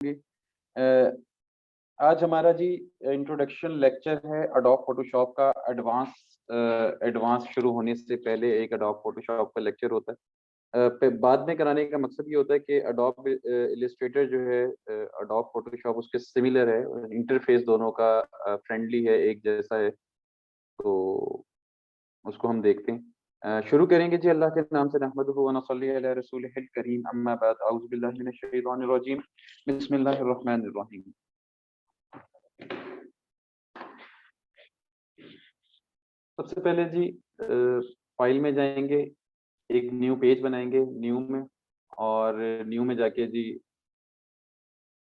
अ, आज हमारा जी introduction lecture है अडोब फोटोशॉप का एडवांस शुरू होने से पहले एक अडोब फोटोशॉप का लेक्चर होता है। बाद में कराने का मकसद ये होता है कि अडोब इलस्ट्रेटर जो है अडोब फोटोशॉप उसके सिमिलर है, इंटरफेस दोनों का फ्रेंडली है, एक जैसा है, तो उसको हम देखते हैं। शुरू करेंगे जी अल्लाह के नाम से, नहमदुहु व नसल्ली अला रसूलिहिल करीम, अम्मा बाद, औज़ु बिल्लाहि मिनश शैतानिर रजीम, बिस्मिल्लाहिर रहमानिर रहीम। सबसे पहले जी फाइल में जाएंगे, एक न्यू पेज बनाएंगे न्यू में, और न्यू में जाके जी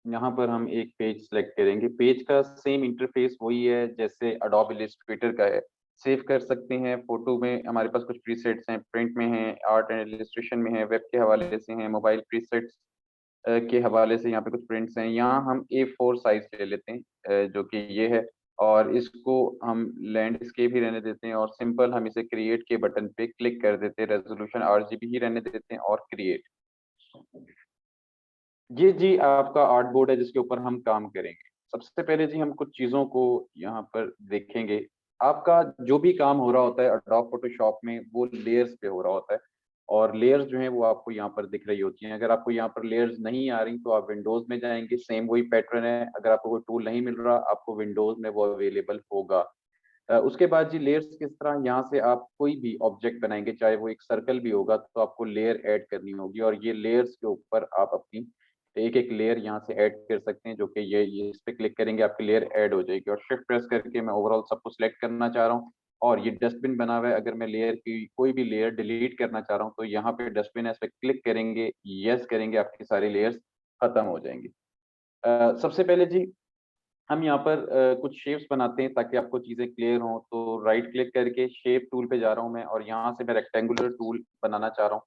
यहाँ पर हम एक पेज सेलेक्ट करेंगे। पेज का सेम इंटरफेस वही है जैसे अडोब इलस्ट्रेटर का है। सेव कर सकते हैं, फोटो में हमारे पास कुछ प्रीसेट्स हैं, प्रिंट में हैं, आर्ट एंड इलस्ट्रेशन में है, वेब के हवाले से हैं, मोबाइल प्रीसेट्स के हवाले से यहाँ पे कुछ प्रिंट्स हैं। यहाँ हम A4 साइज ले लेते हैं, जो कि ये है, और इसको हम लैंडस्केप ही रहने देते हैं, और सिंपल हम इसे क्रिएट के बटन पे क्लिक कर देते हैं। रेजोल्यूशन RGB ही रहने देते हैं और क्रिएट। ये जी आपका आर्ट बोर्ड है जिसके ऊपर हम काम करेंगे। सबसे पहले जी हम कुछ चीज़ों को यहाँ पर देखेंगे। आपका जो भी काम हो रहा होता है अडोब फोटोशॉप में, वो लेयर्स पे हो रहा होता है, और लेयर्स जो हैं वो आपको यहाँ पर दिख रही होती हैं। अगर आपको यहाँ पर लेयर्स नहीं आ रही तो आप विंडोज में जाएंगे, सेम वही पैटर्न है। अगर आपको कोई टूल नहीं मिल रहा, आपको विंडोज में वो अवेलेबल होगा। उसके बाद जी लेयर्स किस तरह, यहाँ से आप कोई भी ऑब्जेक्ट बनाएंगे, चाहे वो एक सर्कल भी होगा, तो आपको लेयर ऐड करनी होगी, और ये लेयर्स के ऊपर आप अपनी एक एक लेयर यहाँ से ऐड कर सकते हैं, जो कि ये इस पे क्लिक करेंगे आपकी लेयर ऐड हो जाएगी। और शिफ्ट प्रेस करके मैं ओवरऑल सबको सिलेक्ट करना चाह रहा हूँ, और ये डस्टबिन बना हुआ है। अगर मैं लेयर की कोई भी लेयर डिलीट करना चाह रहा हूँ तो यहाँ पे डस्टबिन है, इस पे क्लिक करेंगे, यस करेंगे, आपकी सारी लेयर्स खत्म हो जाएंगी। सबसे पहले जी हम यहाँ पर कुछ शेप्स बनाते हैं ताकि आपको चीज़ें क्लियर हों। तो राइट क्लिक करके शेप टूल पे जा रहा हूँ मैं, और यहाँ से मैं रेक्टेंगुलर टूल बनाना चाह रहा हूँ।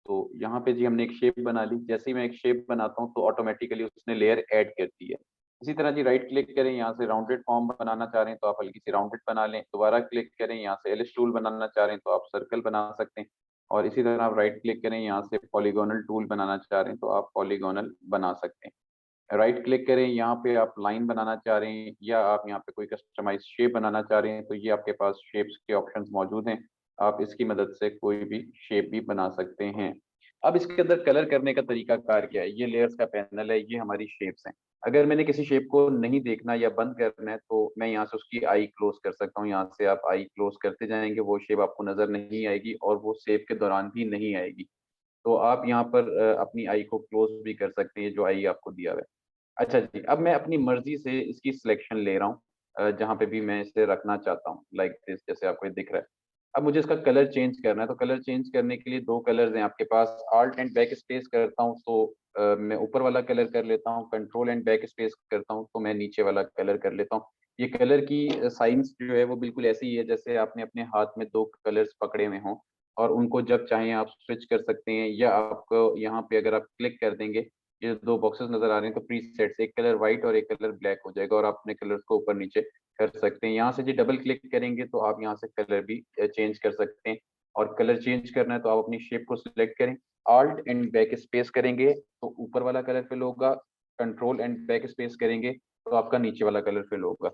तो यहाँ पे जी हमने एक शेप बना ली। जैसे ही मैं एक शेप बनाता हूँ तो ऑटोमेटिकली उसने लेयर ऐड कर दी है। इसी तरह जी राइट क्लिक करें, यहाँ से राउंडेड फॉर्म बनाना चाह रहे हैं तो आप हल्की सी राउंडेड बना लें। दोबारा क्लिक करें, यहाँ से एलिप्स टूल बनाना चाह रहे हैं तो आप सर्कल बना सकते हैं। और इसी तरह आप राइट क्लिक करें, यहाँ से पॉलीगोनल टूल बनाना चाह रहे हैं तो आप पॉलीगोनल बना सकते हैं। राइट क्लिक करें, यहाँ पे आप लाइन बनाना चाह रहे हैं, या आप यहाँ पे कोई कस्टमाइज शेप बनाना चाह रहे हैं, तो ये आपके पास शेप्स के ऑप्शंस मौजूद हैं। आप इसकी मदद से कोई भी शेप भी बना सकते हैं। अब इसके अंदर कलर करने का तरीका कार क्या है। ये लेयर्स का पैनल है, ये हमारी शेप्स हैं। अगर मैंने किसी शेप को नहीं देखना या बंद करना है तो मैं यहाँ से उसकी आई क्लोज कर सकता हूँ। यहाँ से आप आई क्लोज करते जाएंगे, वो शेप आपको नजर नहीं आएगी, और वो सेव के दौरान भी नहीं आएगी। तो आप यहाँ पर अपनी आई को क्लोज भी कर सकते हैं, जो आई आपको दिया हुआ है। अच्छा जी, अब मैं अपनी मर्जी से इसकी सिलेक्शन ले रहा हूँ, जहाँ पे भी मैं इसे रखना चाहता हूँ, लाइक दिस, जैसे आपको ये दिख रहा है। अब मुझे इसका कलर चेंज करना है, तो कलर चेंज करने के लिए दो कलर्स हैं आपके पास। आल्ट एंड बैक स्पेस करता हूँ तो मैं ऊपर वाला कलर कर लेता हूँ, कंट्रोल एंड बैक स्पेस करता हूँ तो मैं नीचे वाला कलर कर लेता हूँ। ये कलर की साइंस जो है वो बिल्कुल ऐसी ही है जैसे आपने अपने हाथ में दो कलर्स पकड़े हुए हों, और उनको जब चाहें आप स्विच कर सकते हैं। या आपको यहाँ पे अगर आप क्लिक कर देंगे, ये दो बॉक्सेस नजर आ रहे हैं, तो प्री सेट्स, एक कलर व्हाइट और एक कलर ब्लैक हो जाएगा, और आप अपने कलर्स को ऊपर नीचे कर सकते हैं। यहाँ से जी डबल क्लिक करेंगे तो आप यहाँ से कलर भी चेंज कर सकते हैं। और कलर चेंज करना है तो आप अपनी शेप को सिलेक्ट करें, आल्ट एंड बैक स्पेस करेंगे तो ऊपर वाला कलर फिल होगा, कंट्रोल एंड बैक स्पेस करेंगे तो आपका नीचे वाला कलर फिल होगा।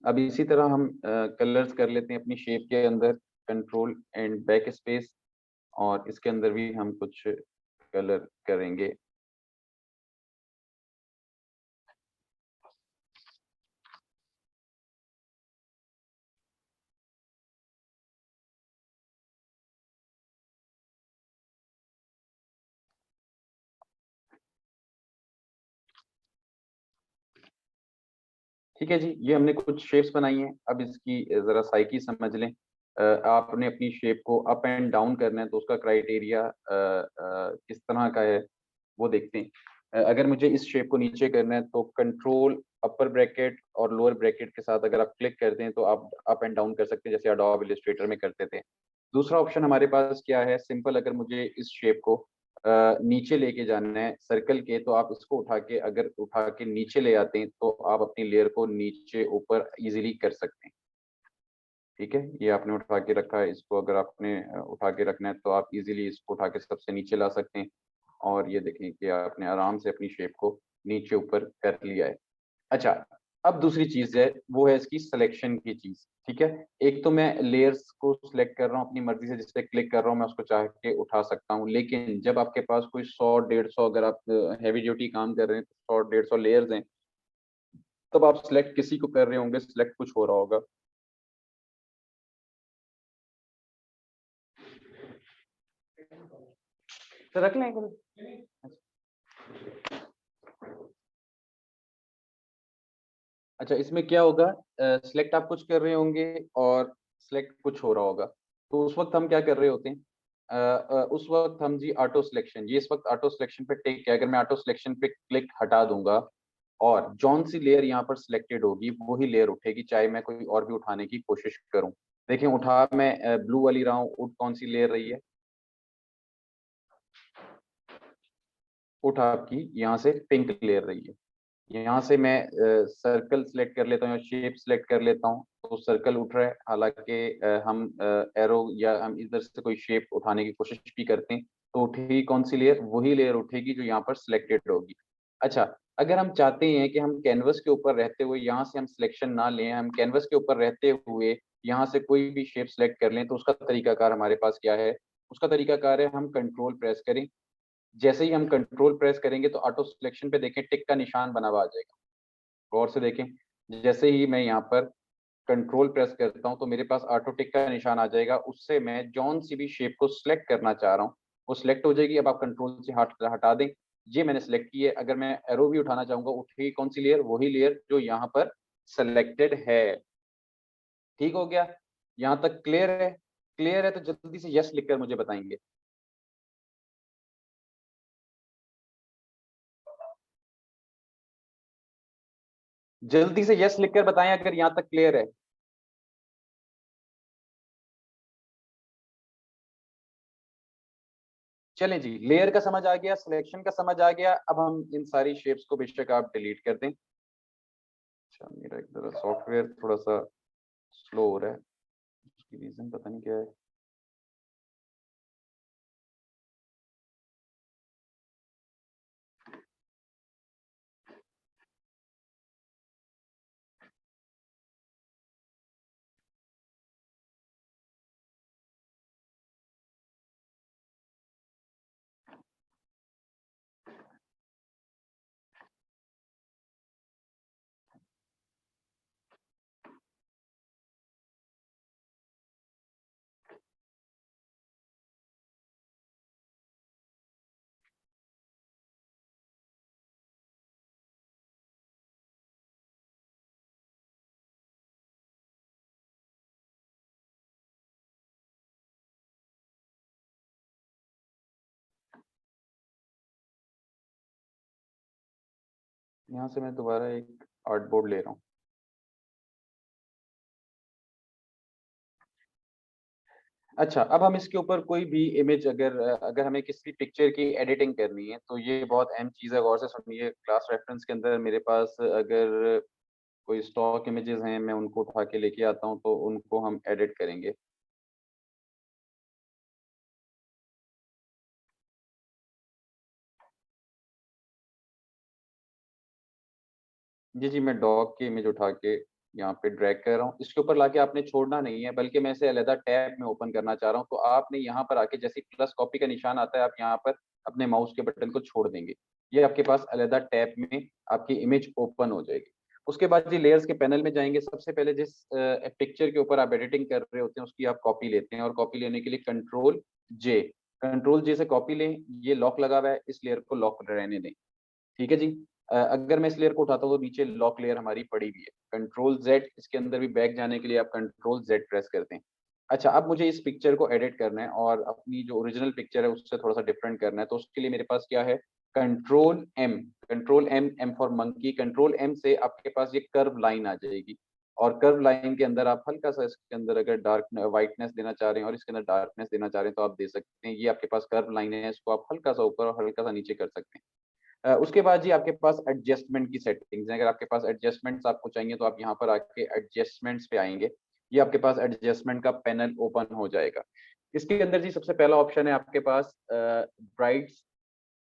अब इसी तरह हम कलर्स कर लेते हैं अपनी शेप के अंदर, कंट्रोल एंड बैक स्पेस, और इसके अंदर भी हम कुछ कलर करेंगे। ठीक है जी, ये हमने कुछ शेप्स बनाई हैं। अब इसकी जरा साइकी समझ लें। आपने अपनी शेप को अप एंड डाउन करना है तो उसका क्राइटेरिया किस तरह का है वो देखते हैं। अगर मुझे इस शेप को नीचे करना है तो कंट्रोल अपर ब्रैकेट और लोअर ब्रैकेट के साथ अगर आप क्लिक करते हैं तो आप अप एंड डाउन कर सकते हैं, जैसे अडोब इलस्ट्रेटर में करते थे। दूसरा ऑप्शन हमारे पास क्या है, सिंपल, अगर मुझे इस शेप को नीचे लेके जाना है सर्कल के, तो आप इसको उठा के नीचे ले आते हैं तो आप अपनी लेयर को नीचे ऊपर इजीली कर सकते हैं। ठीक है, ये आपने उठा के रखा है, इसको अगर आपने उठा के रखना है तो आप इजीली इसको उठा के सबसे नीचे ला सकते हैं। और ये देखें कि आपने आराम से अपनी शेप को नीचे ऊपर कर लिया है। अच्छा, अब दूसरी चीज है वो है इसकी सिलेक्शन की चीज। ठीक है, एक तो मैं लेयर्स को सिलेक्ट कर रहा हूँ अपनी मर्जी से, जिस पे क्लिक कर रहा हूँ मैं उसको चाह के उठा सकता हूँ, लेकिन जब आपके पास कोई 100 150, अगर आप हैवी ड्यूटी काम कर रहे हैं तो 100 150 लेयर्स हैं, तब आप सिलेक्ट किसी को कर रहे होंगे, सिलेक्ट कुछ हो रहा होगा। तो रख लें। अच्छा, इसमें क्या होगा, सिलेक्ट आप कुछ कर रहे होंगे और सिलेक्ट कुछ हो रहा होगा, तो उस वक्त हम क्या कर रहे होते हैं, उस वक्त हम जी ऑटो सिलेक्शन, ये इस वक्त ऑटो सिलेक्शन पे टिक है, अगर मैं ऑटो सिलेक्शन पे क्लिक हटा दूंगा और जौन सी लेयर यहाँ पर सिलेक्टेड होगी वही लेयर उठेगी, चाहे मैं कोई और भी उठाने की कोशिश करूं। देखिए, उठा मैं ब्लू वाली रहा हूँ, उठ कौन सी लेयर रही है, उठ आपकी यहाँ से पिंक लेयर रही है। यहाँ से मैं सर्कल सिलेक्ट कर लेता हूँ या शेप सिलेक्ट कर लेता हूँ, तो सर्कल उठ रहा है, हालांकि हम एरो या हम इधर से कोई शेप उठाने की कोशिश भी करते हैं तो उठेगी कौन सी लेयर, वही लेयर उठेगी जो यहाँ पर सिलेक्टेड होगी। अच्छा, अगर हम चाहते हैं कि हम कैनवस के ऊपर रहते हुए यहाँ से हम सिलेक्शन ना लें, हम कैनवस के ऊपर रहते हुए यहाँ से कोई भी शेप सिलेक्ट कर लें, तो उसका तरीकाकार हमारे पास क्या है, उसका तरीकाकार है हम कंट्रोल प्रेस करें। जैसे ही हम कंट्रोल प्रेस करेंगे तो ऑटो सिलेक्शन पे देखें टिक का निशान बना हुआ आ जाएगा, गौर से देखें। जैसे ही मैं यहाँ पर कंट्रोल प्रेस करता हूँ तो मेरे पास ऑटो टिक का निशान आ जाएगा, उससे मैं जौन सी भी शेप को सिलेक्ट करना चाह रहा हूँ वो सिलेक्ट हो जाएगी। अब आप कंट्रोल से हटा दें, ये मैंने सिलेक्ट की है, अगर मैं एरो भी उठाना चाहूंगा उठेगी कौन सी लेयर, वही लेयर जो यहाँ पर सिलेक्टेड है। ठीक हो गया, यहाँ तक क्लियर है? क्लियर है तो जल्दी से यस लिखकर मुझे बताएंगे। जल्दी से यस लिखकर बताएं अगर यहाँ तक क्लियर है। चलें जी, लेयर का समझ आ गया, सिलेक्शन का समझ आ गया, अब हम इन सारी शेप्स को बेशक आप डिलीट कर दें। अच्छा, मेरा एक तरह सॉफ्टवेयर थोड़ा सा स्लो हो रहा है, उसकी रीजन पता नहीं क्या है। यहाँ से मैं दोबारा एक आर्टबोर्ड ले रहा हूँ। अच्छा, अब हम इसके ऊपर कोई भी इमेज, अगर अगर हमें किसी पिक्चर की एडिटिंग करनी है तो ये बहुत अहम चीज़ है, गौर से सुनिए। क्लास रेफरेंस के अंदर मेरे पास अगर कोई स्टॉक इमेजेस हैं मैं उनको उठा के लेके आता हूँ तो उनको हम एडिट करेंगे। जी जी, मैं डॉग की इमेज उठा के यहाँ पे ड्रैग कर रहा हूँ, इसके ऊपर लाके आपने छोड़ना नहीं है, बल्कि मैं इसे अलग टैब में ओपन करना चाह रहा हूँ, तो आपने यहाँ पर आके जैसे प्लस कॉपी का निशान आता है आप यहाँ पर अपने माउस के बटन को छोड़ देंगे, ये आपके पास अलग टैब में आपकी इमेज ओपन हो जाएगी। उसके बाद जी लेयर्स के पैनल में जाएंगे, सबसे पहले जिस पिक्चर के ऊपर आप एडिटिंग कर रहे होते हैं उसकी आप कॉपी लेते हैं, और कॉपी लेने के लिए जे कंट्रोल जे से कॉपी लें। ये लॉक लगा हुआ है, इस लेयर को लॉक रहने दें। ठीक है जी। अगर मैं इस लेयर को उठाता हूँ तो नीचे लॉक लेयर हमारी पड़ी हुई है, कंट्रोल जेड, इसके अंदर भी बैक जाने के लिए आप कंट्रोल जेड प्रेस करते हैं। अच्छा, अब मुझे इस पिक्चर को एडिट करना है और अपनी जो ओरिजिनल पिक्चर है उससे थोड़ा सा डिफरेंट करना है, तो उसके लिए मेरे पास क्या है, control M. Control M, M for monkey, control M से आपके पास ये कर्व लाइन आ जाएगी, और कर्व लाइन के अंदर आप हल्का सा इसके अंदर अगर डार्क व्हाइटनेस देना चाह रहे हैं और इसके अंदर डार्कनेस देना चाह रहे हैं तो आप दे सकते हैं। ये आपके पास कर्व लाइन है, इसको आप हल्का सा ऊपर और हल्का सा नीचे कर सकते हैं। उसके बाद जी आपके पास एडजस्टमेंट की सेटिंग्स हैं, अगर आपके पास एडजस्टमेंट्स आपको चाहिए तो आप यहाँ पर आके एडजस्टमेंट्स पे आएंगे, ये आपके पास एडजस्टमेंट का पैनल ओपन हो जाएगा। इसके अंदर जी सबसे पहला ऑप्शन है आपके पास ब्राइट्स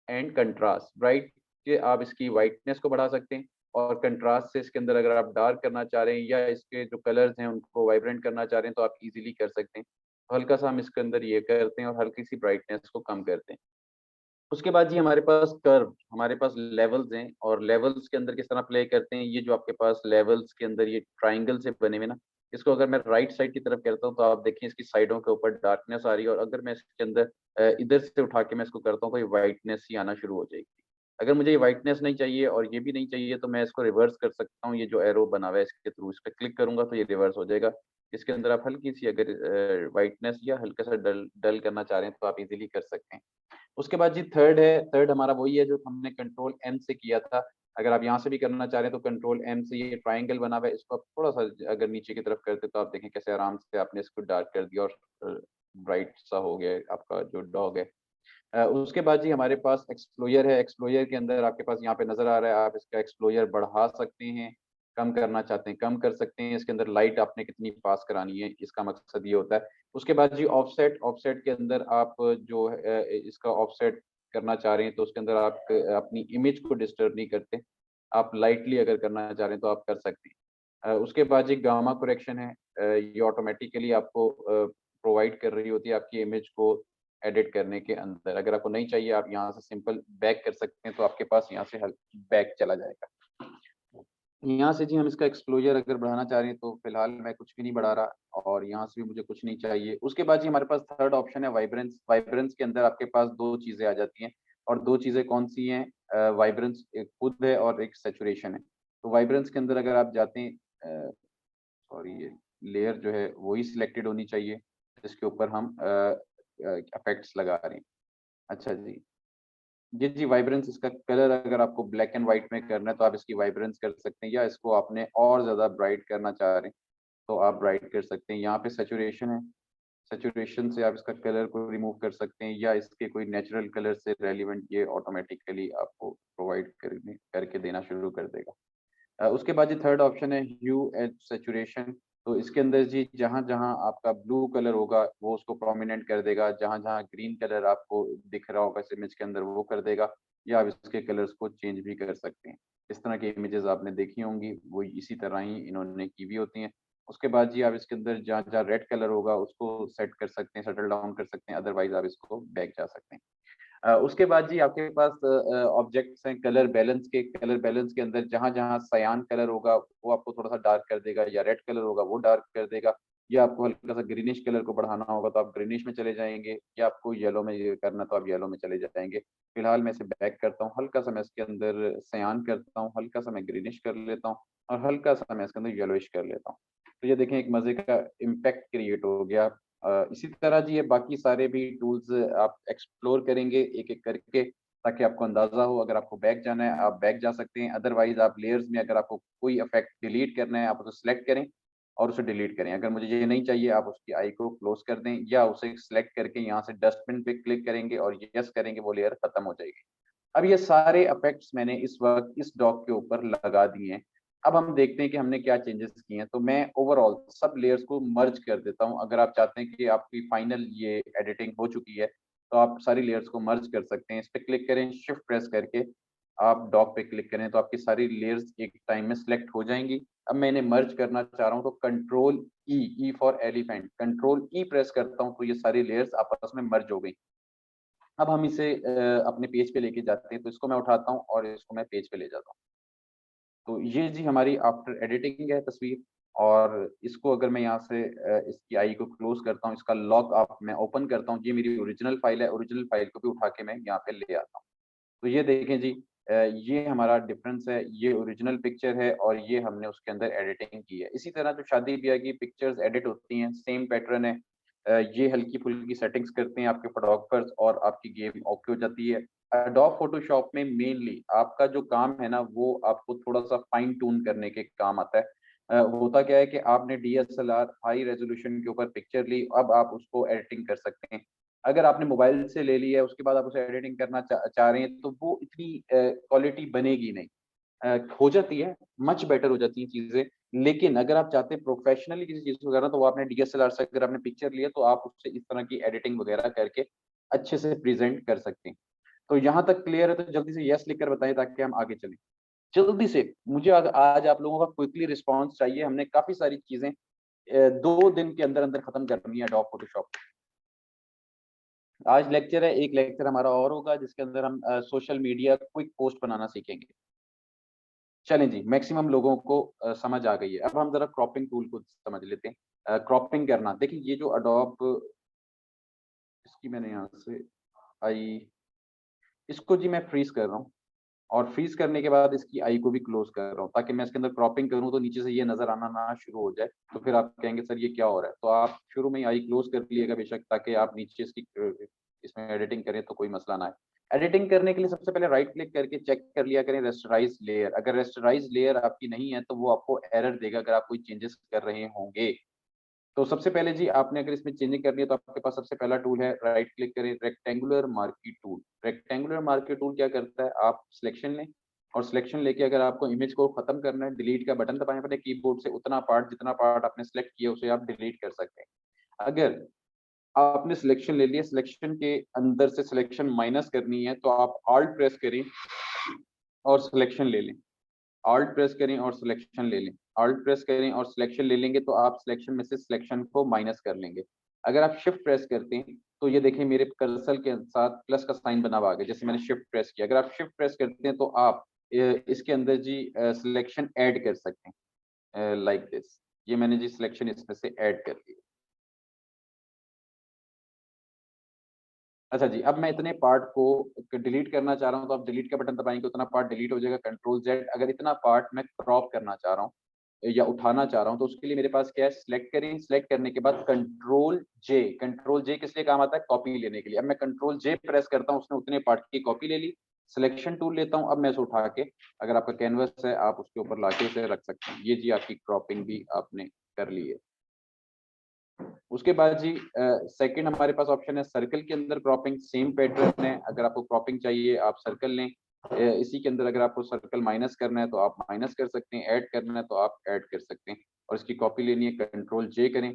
एंड कंट्रास्ट। ब्राइट कि आप इसकी वाइटनेस को बढ़ा सकते हैं, और कंट्रास्ट से इसके अंदर अगर आप डार्क करना चाह रहे हैं या इसके जो कलर्स हैं उनको वाइब्रेंट करना चाह रहे हैं तो आप इजीली कर सकते हैं। तो हल्का सा हम इसके अंदर ये करते हैं और हल्की सी ब्राइटनेस को कम करते हैं। उसके बाद जी हमारे पास कर्व, हमारे पास लेवल्स हैं, और लेवल्स के अंदर किस तरह प्ले करते हैं, ये जो आपके पास लेवल्स के अंदर ये ट्रायंगल से बने हुए ना, इसको अगर मैं राइट साइड की तरफ करता हूँ तो आप देखिए इसकी साइडों के ऊपर डार्कनेस आ रही है, और अगर मैं इसके अंदर इधर से उठा के मैं इसको करता हूँ तो ये व्हाइटनेस ही आना शुरू हो जाएगी। अगर मुझे ये व्हाइटनेस नहीं चाहिए और ये भी नहीं चाहिए तो मैं इसको रिवर्स कर सकता हूँ, ये जो एरो बना हुआ है इसके थ्रू इस पे क्लिक करूंगा तो ये रिवर्स हो जाएगा। इसके अंदर आप हल्की सी अगर व्हाइटनेस या हल्का सा डल डल करना चाह रहे हैं तो आप इजीली कर सकते हैं। उसके बाद जी थर्ड है, थर्ड हमारा वही है जो हमने कंट्रोल एम से किया था। अगर आप यहाँ से भी करना चाह रहे हैं तो कंट्रोल एम से ये ट्रायंगल बना हुआ है, इसको आप थोड़ा-सा अगर नीचे की तरफ करते तो आप देखें कैसे आराम से आपने इसको डार्क कर दिया और ब्राइट सा हो गया है आपका जो डॉग है। उसके बाद जी हमारे पास एक्सप्लोयर है, एक्सप्लोयर के अंदर आपके पास यहाँ पे नज़र आ रहा है, आप इसका एक्सप्लोयर बढ़ा सकते हैं, कम करना चाहते हैं, कम कर सकते हैं। इसके अंदर लाइट आपने कितनी पास करानी है, इसका मकसद ये होता है। उसके बाद जी ऑफसेट, ऑफसेट के अंदर आप जो है इसका ऑफसेट करना चाह रहे हैं, तो उसके अंदर आप अपनी इमेज को डिस्टर्ब नहीं करते। आप लाइटली अगर करना चाह रहे हैं, तो आप कर सकते हैं। उसके बाद जी गामा करेक्शन है। ये ऑटोमैटिकली आपको प्रोवाइड कर रही होती है आपकी इमेज को एडिट करने के अंदर। अगर आपको नहीं चाहिए, आप यहाँ से सिंपल बैक कर सकते हैं, तो आपके पास यहाँ से हल बैक चला जाएगा। यहाँ से जी हम इसका एक्सपोज़र अगर बढ़ाना चाह रहे हैं, तो फिलहाल मैं कुछ भी नहीं बढ़ा रहा और यहाँ से भी मुझे कुछ नहीं चाहिए। उसके बाद जी हमारे पास थर्ड ऑप्शन है वाइब्रेंस। वाइब्रेंस के अंदर आपके पास 2 चीज़ें आ जाती हैं, और 2 चीज़ें कौन-सी हैं? वाइब्रेंस एक खुद है और एक सैचुरेशन है। तो वाइब्रेंस के अंदर अगर आप जाते हैं सॉरी, ये लेयर जो है वही सिलेक्टेड होनी चाहिए, जिसके ऊपर हम इफ़ेक्ट्स लगा रहे हैं। अच्छा जी। जी, जी, वाइब्रेंस इसका कलर अगर आपको ब्लैक एंड व्हाइट में करना है तो आप इसकी वाइब्रेंस कर सकते हैं, या इसको आपने और ज़्यादा ब्राइट करना चाह रहे हैं, तो आप ब्राइट कर सकते हैं। यहाँ पे सैचुरेशन है, सैचुरेशन से आप इसका कलर को रिमूव कर सकते हैं, या इसके कोई नेचुरल कलर से रेलेवेंट ये ऑटोमैटिकली आपको प्रोवाइड करने करके देना शुरू कर देगा। उसके बाद जी थर्ड ऑप्शन है ह्यू एंड सैचुरेशन। तो इसके अंदर जी जहाँ-जहाँ आपका ब्लू कलर होगा वो उसको प्रोमिनेंट कर देगा, जहाँ-जहाँ ग्रीन कलर आपको दिख रहा होगा इस इमेज के अंदर वो कर देगा, या आप इसके कलर्स को चेंज भी कर सकते हैं। इस तरह की इमेजेस आपने देखी होंगी, वो इसी तरह ही इन्होंने की हुई होती हैं। उसके बाद जी आप इसके अंदर जहाँ-जहाँ रेड कलर होगा उसको सेट कर सकते हैं, सेटल डाउन कर सकते हैं, अदरवाइज़ आप इसको बैक जा सकते हैं। उसके बाद जी आपके पास ऑब्जेक्ट्स हैं कलर बैलेंस के। कलर बैलेंस के अंदर जहाँ-जहाँ सायान कलर होगा, वो आपको थोड़ा-सा डार्क कर देगा, या रेड कलर होगा, वो डार्क कर देगा, या आपको हल्का-सा ग्रीनिश कलर को बढ़ाना होगा, तो आप ग्रीनिश में चले जाएँगे, या आपको येलो में ये करना तो आप येलो में चले जाएँगे। फिलहाल मैं इसे बैक करता हूँ, हल्का-सा मैं इसके अंदर सयान करता हूँ, हल्का-सा मैं ग्रीनिश कर लेता हूँ, और हल्का-सा मैं इसके अंदर येलोइश कर लेता हूँ। तो ये देखें एक मज़े का इम्पैक्ट क्रिएट हो गया। इसी तरह जी ये बाकी सारे भी टूल्स आप एक्सप्लोर करेंगे एक-एक करके, ताकि आपको अंदाज़ा हो। अगर आपको बैक जाना है, आप बैक जा सकते हैं, अदरवाइज़ आप लेयर्स में अगर आपको कोई इफ़ेक्ट डिलीट करना है, आप उसे सिलेक्ट करें और उसे डिलीट करें। अगर मुझे ये नहीं चाहिए, आप उसकी आई को क्लोज़ कर दें, या उसे सिलेक्ट करके यहाँ से डस्टबिन पे क्लिक करेंगे और येस करेंगे, वो लेयर खत्म हो जाएगी। अब ये सारे इफ़ेक्ट्स मैंने इस वक़्त इस डॉग के ऊपर लगा दिए हैं। अब हम देखते हैं कि हमने क्या चेंजेस किए हैं। तो मैं ओवरऑल सब लेयर्स को मर्ज कर देता हूँ। अगर आप चाहते हैं कि आपकी फाइनल ये एडिटिंग हो चुकी है, तो आप सारी लेयर्स को मर्ज कर सकते हैं। इस पे क्लिक करें, शिफ्ट प्रेस करके आप डॉग पे क्लिक करें, तो आपकी सारी लेयर्स एक टाइम में सिलेक्ट हो जाएँगी। अब मैं इन्हें मर्ज करना चाह रहा हूँ, तो control E, E for elephant, control E press करता हूँ, तो ये सारी लेयर्स आपस में मर्ज हो गई। अब हम इसे अपने पेज पे लेके जाते हैं, तो इसको मैं उठाता हूँ और इसको मैं पेज पे ले जाता हूँ। तो ये जी हमारी आफ्टर एडिटिंग है तस्वीर, और इसको अगर मैं यहाँ से इसकी आई को क्लोज़ करता हूँ, इसका लॉक आप मैं ओपन करता हूँ, ये मेरी ओरिजिनल फाइल है, ओरिजिनल फाइल को भी उठा के मैं यहाँ पे ले आता हूँ। तो ये देखें जी, ये हमारा डिफरेंस है, ये ओरिजिनल पिक्चर है और ये हमने उसके अंदर एडिटिंग की है। इसी तरह जो शादी-ब्याह की पिक्चर्स एडिट होती हैं, सेम पैटर्न है। ये हल्की-फुल्की सेटिंग्स करते हैं आपके फोटोग्राफर्स और आपकी गेम ओके हो जाती है। एडोब फोटोशॉप में मेनली आपका जो काम है ना, वो आपको थोड़ा-सा फाइन ट्यून करने के काम आता है। होता क्या है कि आपने डीएसएलआर हाई रेज़ोल्यूशन के ऊपर पिक्चर ली, अब आप उसको एडिटिंग कर सकते हैं। अगर आपने मोबाइल से ले लिया है, उसके बाद आप उसे एडिटिंग करना चाह रहे हैं, तो वो इतनी क्वालिटी बनेगी नहीं। हो जाती है, मच बेटर हो जाती हैं चीज़ें, लेकिन अगर आप चाहते हैं प्रोफेशनली किसी चीज़ को करना, तो वो आपने डीएसएलआर से अगर आपने पिक्चर लिया, तो आप उससे इस तरह की एडिटिंग वगैरह करके अच्छे से प्रेज़ेंट कर सकते हैं। तो यहाँ तक क्लियर है? तो जल्दी से यस लिखकर बताइए ताकि हम आगे चलें। जल्दी से, मुझे आज आप लोगों का क्विकली रिस्पॉन्स चाहिए। हमने काफ़ी सारी चीज़ें 2 दिन के अंदर-अंदर खत्म करनी है एडोब फोटोशॉप। आज लेक्चर है, एक लेक्चर हमारा और होगा जिसके अंदर हम सोशल मीडिया क्विक पोस्ट बनाना सीखेंगे। चलें जी, मैक्सिमम लोगों को समझ आ गई है। अब हम ज़रा क्रॉपिंग टूल को समझ लेते हैं। क्रॉपिंग करना, देखिए ये जो एडोब, इसकी मैंने यहाँ से आई, इसको जी मैं फ्रीज़ कर रहा हूँ और फ्रीज़ करने के बाद इसकी आई को भी क्लोज़ कर रहा हूँ ताकि मैं इसके अंदर क्रॉपिंग करूँ तो नीचे से ये नज़र आना ना शुरू हो जाए। तो फिर आप कहेंगे सर ये क्या हो रहा है? तो आप शुरू में ही आई क्लोज़ कर लीजिएगा बेशक, ताकि आप नीचे इसकी इसमें एडिटिंग करें तो कोई मसला ना आए। एडिटिंग करने के लिए सबसे पहले राइट क्लिक करके चेक कर लिया करें रास्टराइज़ लेयर। अगर रास्टराइज़ लेयर आपकी नहीं है तो वो आपको एरर देगा अगर आप कोई चेंजेस कर रहे होंगे। तो सबसे पहले जी आपने अगर इसमें चेंजिंग करनी है तो आपके पास सबसे पहला टूल है, राइट क्लिक करें, rectangular marquee tool. Rectangular marquee tool क्या करता है, आप सिलेक्शन लें और सिलेक्शन लेके अगर आपको इमेज को खत्म करना है, डिलीट का बटन दबाएं अपने कीबोर्ड से, उतना पार्ट जितना पार्ट आपने सिलेक्ट किया उसे आप डिलीट कर सकते हैं। अगर आपने सिलेक्शन ले लिया, सिलेक्शन के अंदर से सिलेक्शन माइनस करनी है तो आप ऑल्ट प्रेस करें और सिलेक्शन ले लें। ऑल्ट प्रेस करें और सिलेक्शन ले लें। ऑल्ट प्रेस करें और सिलेक्शन ले लेंगे तो आप सिलेक्शन में से सिलेक्शन को माइनस कर लेंगे। अगर आप शिफ्ट प्रेस करते हैं तो ये देखिए मेरे कर्सर के साथ प्लस का साइन बना हुआ आ गया, जैसे मैंने शिफ्ट प्रेस किया। अगर आप शिफ्ट प्रेस करते हैं तो आप इसके अंदर जी सिलेक्शन ऐड कर सकते हैं, लाइक दिस। ये मैंने जी सिलेक्शन इसमें से ऐड कर लिया। अच्छा जी, अब मैं इतने पार्ट को डिलीट करना चाह रहा हूँ तो आप डिलीट का बटन दबाएँगे, उतना पार्ट डिलीट हो जाएगा, कंट्रोल ज़ेड। अगर इतना पार्ट मैं क्रॉप करना चाह रहा हूँ या उठाना चाह रहा हूँ तो उसके लिए मेरे पास क्या है, सिलेक्ट करें, सिलेक्ट करने के बाद कंट्रोल जे किस लिए काम आता है, कॉपी लेने के लिए। अब मैं कंट्रोल जे प्रेस करता हूँ, उसने उतने पार्ट की कॉपी ले ली। सिलेक्शन टूल लेता हूँ, अब मैं इसे उठा के, अगर आपका कैनवस है आप उसके ऊपर लाके उसे रख सकते हैं। ये जी आपकी क्रॉपिंग भी आपने कर ली है। उसके बाद जी सेकंड हमारे पास ऑप्शन है सर्कल के अंदर क्रॉपिंग। सेम पैटर्न है, अगर आपको क्रॉपिंग चाहिए आप सर्कल लें। इसी के अंदर अगर आपको सर्कल माइनस करना है तो आप माइनस कर सकते हैं, ऐड करना है तो आप ऐड कर सकते हैं। और इसकी कॉपी लेनी है, कंट्रोल जे करें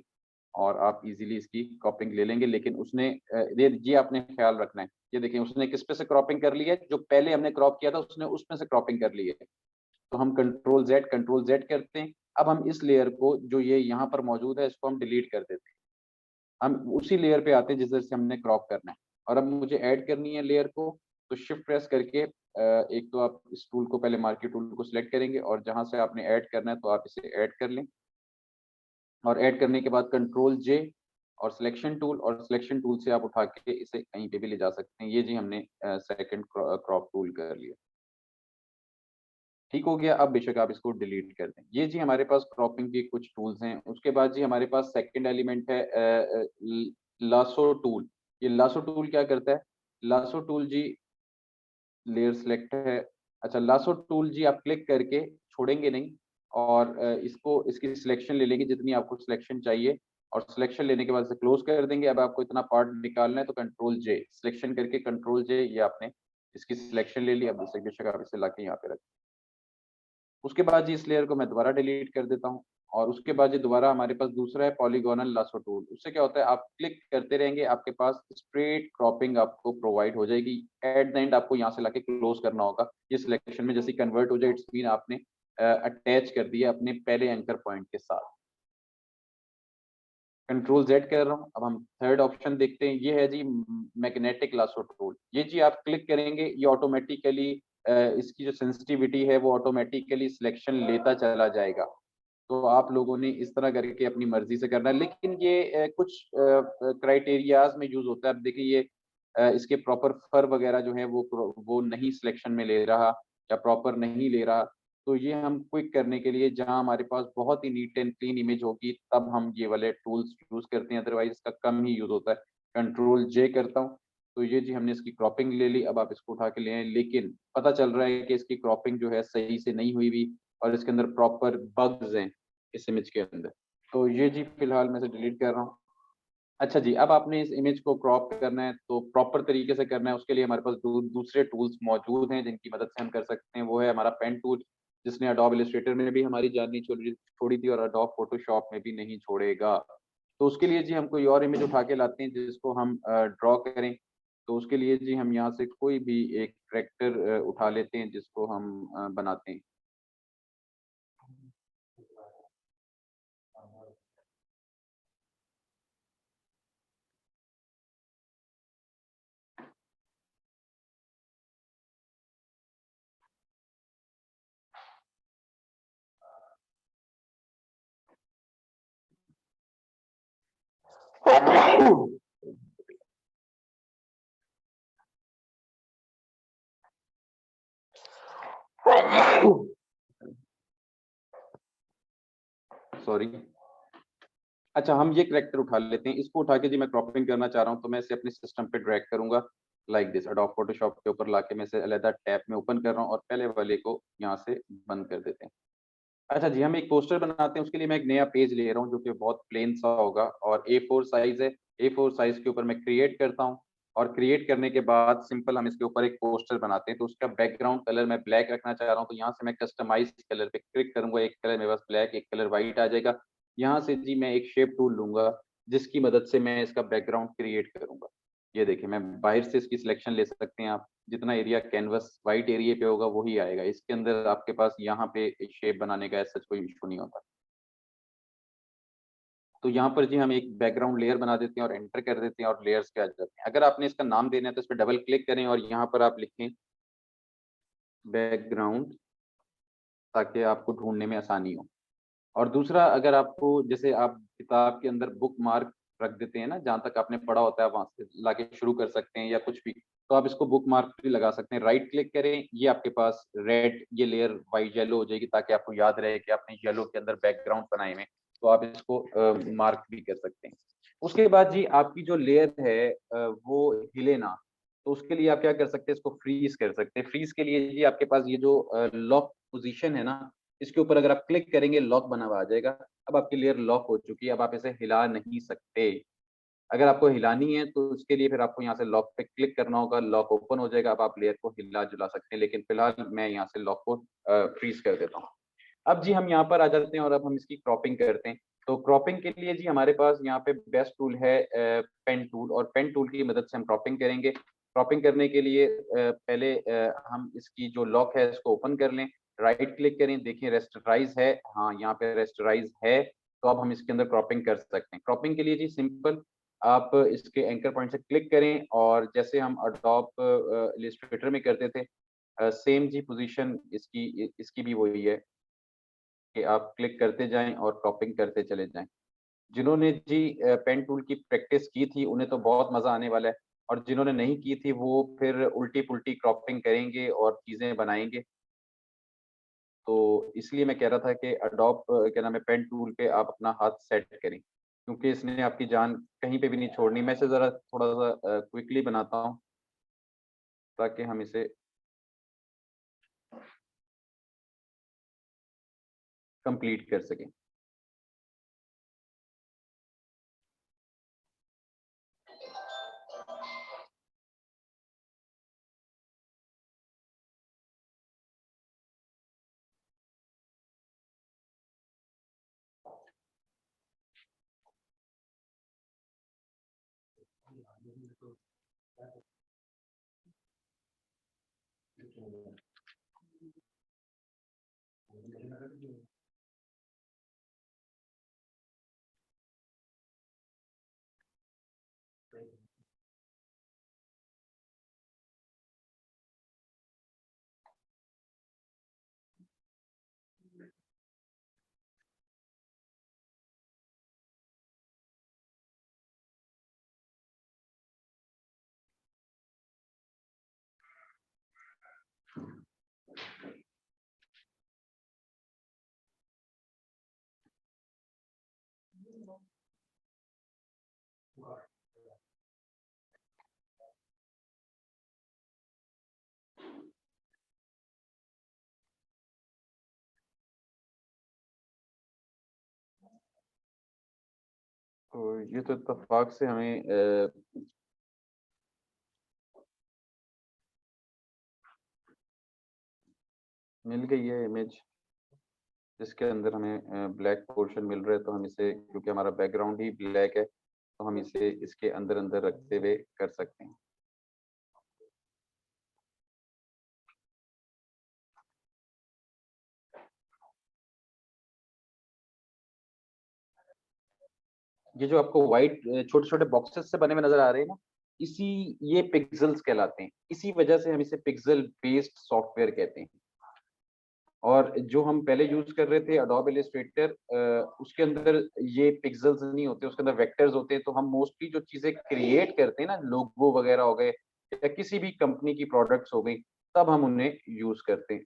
और आप इजीली इसकी क्रॉपिंग ले लेंगे। लेकिन उसने ये आपने ख्याल रखना है, ये देखिए उसने किस पे से क्रॉपिंग कर ली है, जो पहले हमने क्रॉप किया था उसने उसमें से क्रॉपिंग कर ली है। तो हम कंट्रोल जेड करते हैं। अब हम इस लेयर को, जो ये यहाँ पर मौजूद है, इसको हम डिलीट कर देते हैं। हम उसी लेयर पे आते हैं जिस से हमने क्रॉप करना है। और अब मुझे ऐड करनी है लेयर को, तो शिफ्ट प्रेस करके एक तो आप इस टूल को, पहले मार्की टूल को सिलेक्ट करेंगे और जहाँ से आपने ऐड करना है तो आप इसे ऐड कर लें। और ऐड करने के बाद कंट्रोल जे और सिलेक्शन टूल से आप उठा के इसे कहीं पे भी ले जा सकते हैं। ये जी हमने सेकंड क्रॉप टूल कर लिया। ठीक हो गया, अब बेशक आप इसको डिलीट कर दें। ये जी हमारे पास क्रॉपिंग के कुछ टूल्स हैं। उसके बाद जी हमारे पास सेकंड एलिमेंट है लासो टूल। ये लासो टूल क्या करता है? लासो टूल जी, लेयर सिलेक्ट है। अच्छा, लासो टूल जी आप क्लिक करके छोड़ेंगे नहीं और इसको, इसकी सिलेक्शन ले लेंगे जितनी आपको सिलेक्शन चाहिए और सिलेक्शन लेने के बाद इसे क्लोज कर देंगे। अब आपको इतना पार्ट निकालना है तो कंट्रोल जे, सिलेक्शन करके कंट्रोल जे, ये आपने इसकी सिलेक्शन ले ली। अब इसे बेशक आप इसे लाके यहाँ पे रखें। उसके बाद जी इस लेयर को मैं दोबारा डिलीट कर देता हूँ और उसके बाद जी दोबारा हमारे पास दूसरा है पॉलीगोनल लासो टूल। उससे क्या होता है, आप क्लिक करते रहेंगे, आपके पास स्ट्रेट क्रॉपिंग आपको प्रोवाइड हो जाएगी। एट द एंड आपको यहाँ से लाके क्लोज करना होगा। ये सिलेक्शन में जैसे कन्वर्ट हो जाए, इट्स मीन आपने अटैच कर दिया अपने पहले एंकर पॉइंट के साथ। कंट्रोल जेड कर रहा हूँ। अब हम थर्ड ऑप्शन देखते हैं, ये है जी मैग्नेटिक लासो टूल। ये जी आप क्लिक करेंगे, ये ऑटोमेटिकली इसकी जो सेंसिटिविटी है वो ऑटोमेटिकली सिलेक्शन लेता चला जाएगा। तो आप लोगों ने इस तरह करके अपनी मर्जी से करना है, लेकिन ये कुछ क्राइटेरियाज में यूज होता है। अब देखिए ये इसके प्रॉपर फर वगैरह जो है वो नहीं सिलेक्शन में ले रहा या प्रॉपर नहीं ले रहा। तो ये हम क्विक करने के लिए, जहाँ हमारे पास बहुत ही नीट एंड क्लीन इमेज होगी, तब हम ये वाले टूल्स यूज करते हैं, अदरवाइज इसका कम ही यूज होता है। कंट्रोल जे करता हूँ, तो ये जी हमने इसकी क्रॉपिंग ले ली। अब आप इसको उठा के ले आए, लेकिन पता चल रहा है कि इसकी क्रॉपिंग जो है सही से नहीं हुई भी और इसके अंदर प्रॉपर बग्स हैं इस इमेज के अंदर। तो ये जी फिलहाल मैं इसे डिलीट कर रहा हूँ। अच्छा जी, अब आपने इस इमेज को क्रॉप करना है तो प्रॉपर तरीके से करना है, उसके लिए हमारे पास दूसरे टूल्स मौजूद हैं जिनकी मदद से हम कर सकते हैं। वो है हमारा पेन टूल, जिसने अडोब इलस्ट्रेटर में भी हमारी जान नहीं छोड़ी थी और अडोब फोटोशॉप में भी नहीं छोड़ेगा। तो उसके लिए जी हम कोई और इमेज उठा के लाते हैं जिसको हम ड्रॉ करें। तो उसके लिए जी हम यहाँ से कोई भी एक कैरेक्टर उठा लेते हैं जिसको हम बनाते हैं। सॉरी। अच्छा, हम ये कैरेक्टर उठा लेते हैं, इसको उठा के जी मैं क्रॉपिंग करना चाह रहा हूँ, तो मैं इसे अपने सिस्टम पे ड्रैग करूँगा लाइक दिस। एडोब फोटोशॉप के ऊपर लाके मैं इसे अलग टैब में ओपन कर रहा हूँ और पहले वाले को यहाँ से बंद कर देते हैं। अच्छा जी, हम एक पोस्टर बनाते हैं, उसके लिए मैं एक नया पेज ले रहा हूँ जो कि बहुत प्लेन सा होगा और A4 साइज़ है। A4 साइज़ के ऊपर मैं क्रिएट करता हूँ और क्रिएट करने के बाद सिंपल हम इसके ऊपर एक पोस्टर बनाते हैं, तो उसका बैकग्राउंड कलर मैं ब्लैक रखना चाह रहा हूँ, तो यहाँ से मैं कस्टमाइज़ कलर पे क्लिक करूँगा, एक कलर मेरे पास ब्लैक, एक कलर व्हाइट आ जाएगा। यहाँ से जी मैं एक शेप टूल लूँगा, जिसकी मदद से मैं इसका बैकग्राउंड क्रिएट करूँगा। ये देखिए, मैं बाहर से इसकी सिलेक्शन ले सकते हैं आप, जितना एरिया कैनवस व्हाइट एरिया पे होगा वही आएगा। इसके अंदर आपके पास यहाँ पे एक शेप बनाने का ऐसा कोई इश्यू नहीं होता। तो यहाँ पर जी हम एक बैकग्राउंड लेयर बना देते हैं और एंटर कर देते हैं और लेयर्स पे आ जाते हैं। अगर आपने इसका नाम देना है तो इस पे डबल क्लिक करें और यहाँ पर आप लिखें बैकग्राउंड, ताकि आपको ढूँढने में आसानी हो। और दूसरा, अगर आपको जैसे आप किताब के अंदर बुकमार्क रख देते हैं ना, जहाँ तक आपने पढ़ा होता है वहाँ से लाके शुरू कर सकते हैं या कुछ भी, तो आप इसको बुकमार्क भी लगा सकते हैं। राइट क्लिक करें, ये आपके पास रेड ये लेयर व्हाइट येलो हो जाएगी, ताकि आपको याद रहे कि आपने येलो के अंदर बैकग्राउंड बनाए हुए हैं, तो आप इसको मार्क भी कर सकते हैं। उसके बाद जी आपकी जो लेयर है वो हिले ना, तो उसके लिए आप क्या कर सकते हैं, इसको फ्रीज़ कर सकते हैं। फ्रीज़ के लिए जी आपके पास ये जो लॉक पोज़ीशन है ना, इसके ऊपर अगर आप क्लिक करेंगे लॉक बना हुआ आ जाएगा। अब आपकी लेयर लॉक हो चुकी है, अब आप इसे हिला नहीं सकते। अगर आपको हिलानी है तो उसके लिए फिर आपको यहाँ से लॉक पे क्लिक करना होगा, लॉक ओपन हो जाएगा, अब आप लेयर को हिला-जुला सकते हैं, लेकिन फिलहाल मैं यहाँ से लॉक को फ्रीज़ कर देता हूँ। अब जी हम यहाँ पर आ जाते हैं और अब हम इसकी क्रॉपिंग करते हैं। तो क्रॉपिंग के लिए जी हमारे पास यहाँ पे बेस्ट टूल है पेन टूल, और पेन टूल की मदद से हम क्रॉपिंग करेंगे। क्रॉपिंग करने के लिए पहले हम इसकी जो लॉक है इसको ओपन कर लें, राइट क्लिक करें, देखिए रेस्टराइज़ है, हाँ, यहाँ पे रेस्टराइज़ है, तो अब हम इसके अंदर क्रॉपिंग कर सकते हैं। क्रॉपिंग के लिए जी सिंपल आप इसके एंकर पॉइंट से क्लिक करें और जैसे हम एडोब इलस्ट्रेटर में करते थे सेम जी पोज़ीशन इसकी भी वही है। कि आप क्लिक करते जाएँ और क्रॉपिंग करते चले जाएँ। जिन्होंने जी पेन टूल की प्रैक्टिस की थी, उन्हें तो बहुत मज़ा आने वाला है, और जिन्होंने नहीं की थी, वो फिर उल्टी-पुल्टी क्रॉपिंग करेंगे और चीज़ें बनाएँगे। तो इसलिए मैं कह रहा था कि एडोब क्या नाम है, पेन टूल पे आप अपना हाथ सेट करें, क्योंकि इसने आपकी जान कहीं पे भी नहीं छोड़नी। मैं इसे ज़रा थोड़ा-सा क्विकली बनाता हूँ, ताकि हम इसे कंप्लीट कर सकें। तो ये तो इत्तेफ़ाक से हमें मिल गई है इमेज। जिसके अंदर हमें ब्लैक पोर्शन मिल रहा है, तो हम इसे, क्योंकि हमारा बैकग्राउंड ही ब्लैक है, तो हम इसे इसके अंदर-अंदर रखते हुए कर सकते हैं। ये जो आपको व्हाइट छोटे छोटे बॉक्सेस से बने हुए नजर आ रहे हैं ना, इसी ये पिक्सेल्स कहलाते हैं। इसी वजह से हम इसे पिक्सल बेस्ड सॉफ्टवेयर कहते हैं। और जो हम पहले यूज कर रहे थे अडोब इलस्ट्रेटर, उसके अंदर ये पिक्सेल्स नहीं होते, उसके अंदर वेक्टर्स होते हैं। तो हम मोस्टली जो चीजें क्रिएट करते हैं ना, लोगो वगैरह हो गए या किसी भी कंपनी की प्रोडक्ट्स हो गई, तब हम उन्हें यूज करते हैं।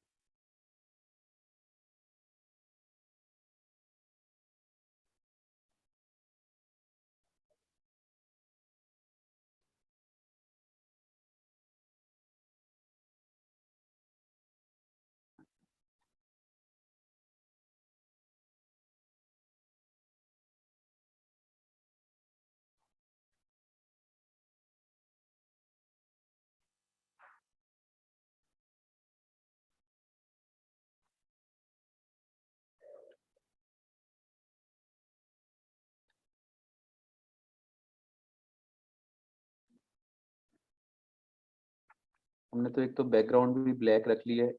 हमने तो एक तो बैकग्राउंड भी ब्लैक रख लिया है,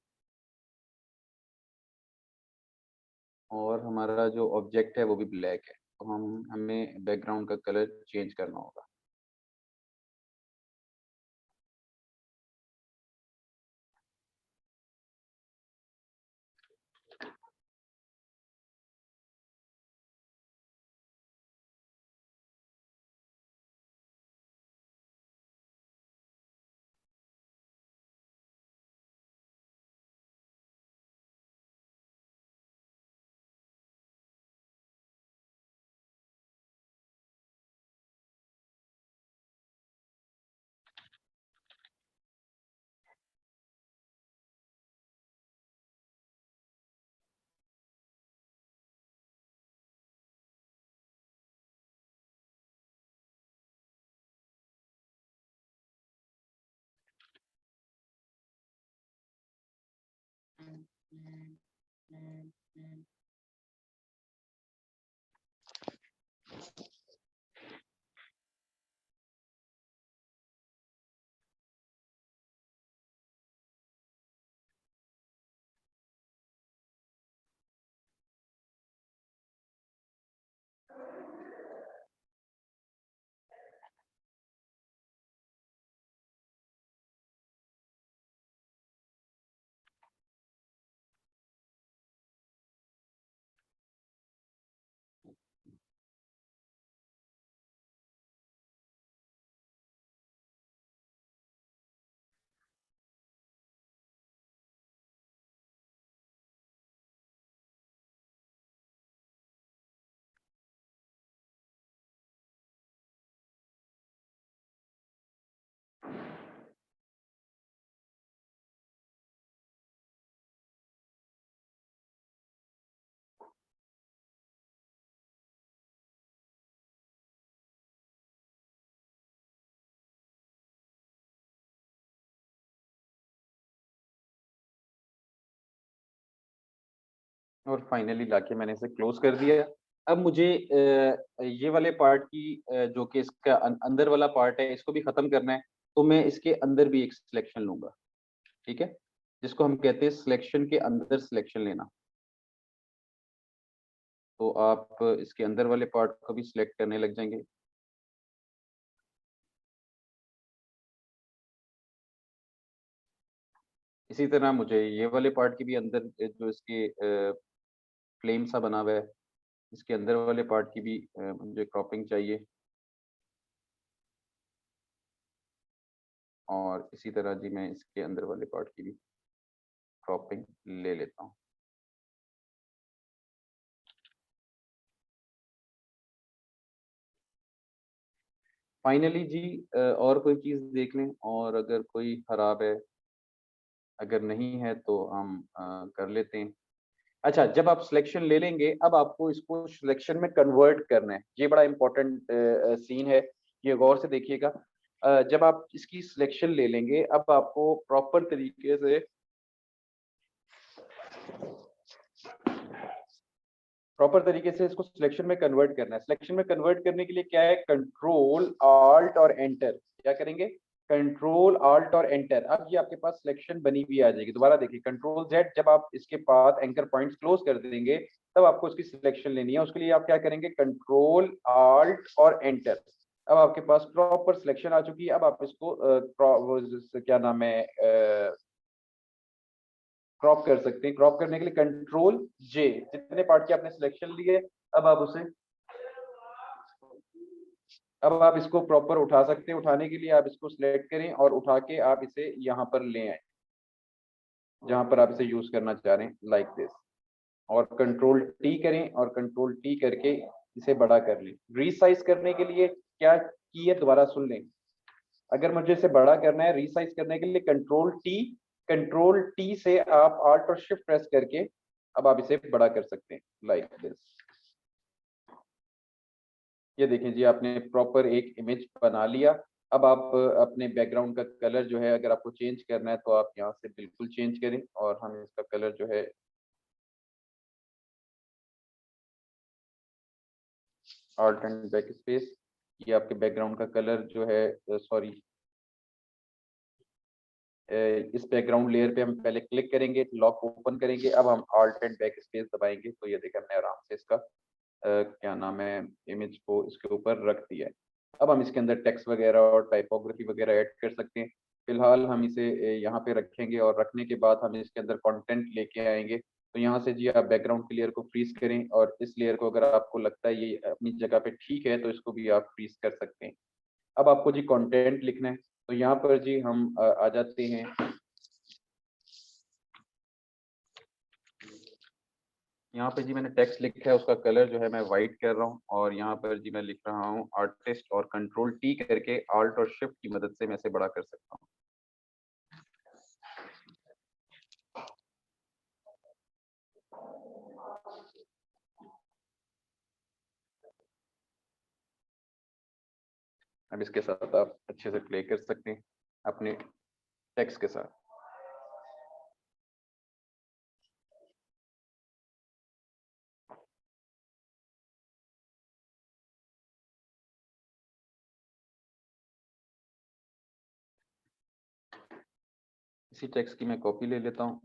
और हमारा जो ऑब्जेक्ट है वो भी ब्लैक है। तो हमें बैकग्राउंड का कलर चेंज करना होगा। और फाइनली लाके मैंने इसे क्लोज कर दिया। अब मुझे ये वाले पार्ट की जो कि इसका अंदर वाला पार्ट है, इसको भी खत्म करना है। तो मैं इसके अंदर भी एक सिलेक्शन लूंगा, ठीक है, जिसको हम कहते हैं सिलेक्शन के अंदर सिलेक्शन लेना। तो आप इसके अंदर वाले पार्ट को भी सिलेक्ट करने लग जाएंगे। इसी तरह मुझे ये वाले पार्ट के भी अंदर जो इसके फ्लेम सा बना हुआ है, इसके अंदर वाले पार्ट की भी मुझे क्रॉपिंग चाहिए। और इसी तरह जी मैं इसके अंदर वाले पार्ट की भी क्रॉपिंग ले लेता हूँ। फाइनली जी और कोई चीज़ देख लें, और अगर कोई खराब है, अगर नहीं है तो हम कर लेते हैं। अच्छा, जब आप सिलेक्शन ले लेंगे, अब आपको इसको सिलेक्शन में कन्वर्ट करना है। ये बड़ा इंपॉर्टेंट सीन है, ये गौर से देखिएगा। जब आप इसकी सिलेक्शन ले लेंगे, अब आपको प्रॉपर तरीके से इसको सिलेक्शन में कन्वर्ट करना है। सिलेक्शन में कन्वर्ट करने के लिए क्या है, कंट्रोल, ऑल्ट और एंटर। क्या करेंगे, कंट्रोल आल्ट और एंटर, अब ये आपके पास सिलेक्शन बनी हुई आ जाएगी। दोबारा देखिए, कंट्रोल जेड, जब आप इसके बाद एंकर पॉइंट्स क्लोज कर देंगे तब आपको उसकी सिलेक्शन लेनी है। उसके लिए आप क्या करेंगे, कंट्रोल आल्ट और एंटर। अब आपके पास प्रॉपर सिलेक्शन आ चुकी है। अब आप इसको क्या नाम है, क्रॉप कर सकते हैं। क्रॉप करने के लिए कंट्रोल जे, जितने पार्ट के आपने सिलेक्शन लिए अब आप उसे, अब आप इसको प्रॉपर उठा सकते हैं। उठाने के लिए आप इसको सिलेक्ट करें और उठा के आप इसे यहाँ पर ले आए जहां पर आप इसे यूज करना चाह रहे हैं, लाइक दिस। और कंट्रोल टी करें और कंट्रोल टी करके इसे बड़ा कर लें। रीसाइज करने के लिए क्या की है, दोबारा सुन लें। अगर मुझे इसे बड़ा करना है, रीसाइज करने के लिए कंट्रोल टी से आप आल्ट और शिफ्ट प्रेस करके अब आप इसे बड़ा कर सकते हैं, लाइक दिस। ये देखें जी, आपने प्रॉपर एक इमेज बना लिया। अब आप अपने बैकग्राउंड का कलर जो है, अगर आपको चेंज करना है तो आप यहाँ से बिल्कुल चेंज करें। और हम इसका कलर जो है ऑल्ट एंड बैक स्पेस, ये आपके बैकग्राउंड का कलर जो है, सॉरी, इस बैकग्राउंड लेयर पे हम पहले क्लिक करेंगे, लॉक ओपन करेंगे। अब हम ऑल्ट एंड बैक स्पेस दबाएंगे तो ये देखिए हमने आराम से इसका क्या नाम है, इमेज को इसके ऊपर रख दिया है। अब हम इसके अंदर टेक्स्ट वगैरह और टाइपोग्राफी वगैरह ऐड कर सकते हैं। फिलहाल हम इसे यहाँ पे रखेंगे और रखने के बाद हम इसके अंदर कंटेंट लेके आएंगे। तो यहाँ से जी आप बैकग्राउंड के लेयर को फ्रीज करें और इस लेयर को अगर आपको लगता है ये अपनी जगह पे ठीक है तो इसको भी आप फ्रीज कर सकते हैं। अब आपको जी कंटेंट लिखना है तो यहाँ पर जी हम आ जाते हैं। यहाँ पे जी मैंने टेक्स्ट लिखा है, उसका कलर जो है मैं वाइट कर रहा हूँ और यहाँ पर जी मैं लिख रहा हूँ आर्टिस्ट और कंट्रोल टी करके आल्ट और शिफ्ट की मदद से मैं इसे बड़ा कर सकता हूँ। अब इसके साथ आप अच्छे से प्ले कर सकते हैं अपने टेक्स्ट के साथ। इसी टेक्स्ट की मैं कॉपी ले लेता हूँ।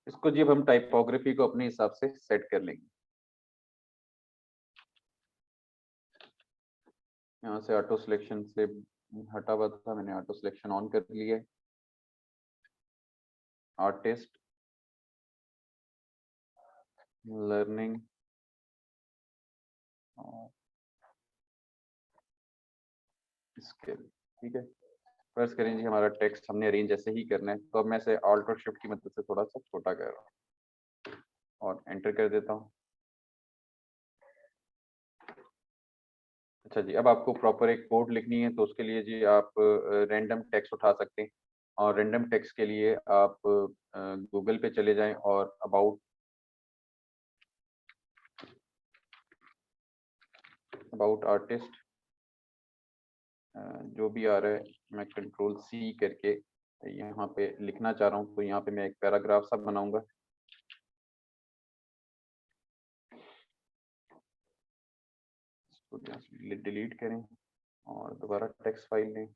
इसको जी अब हम टाइपोग्राफी को अपने हिसाब से सेट कर लेंगे। यहाँ से ऑटो सिलेक्शन से हटा हुआ था, मैंने ऑटो सिलेक्शन ऑन कर लिया है। आर्टिस्ट, लर्निंग, स्किल, ठीक है। फर्ज करें जी हमारा टेक्स्ट हमने अरेंज ऐसे ही करना है तो अब मैं इसे ऑल्ट और शिफ्ट की मदद से थोड़ा सा छोटा कर रहा हूँ और एंटर कर देता हूँ। अच्छा जी, अब आपको प्रॉपर एक कोड लिखनी है तो उसके लिए जी आप रैंडम टेक्स्ट उठा सकते हैं। और रैंडम टेक्स्ट के लिए आप गूगल पे चले जाएं और अबाउट आर्टिस्ट जो भी आ रहा है, मैं कंट्रोल सी करके यहाँ पे लिखना चाह रहा हूँ तो यहाँ पे मैं एक पैराग्राफ सा बनाऊंगा। इसको डिलीट करें और दोबारा टेक्स्ट फाइल लें।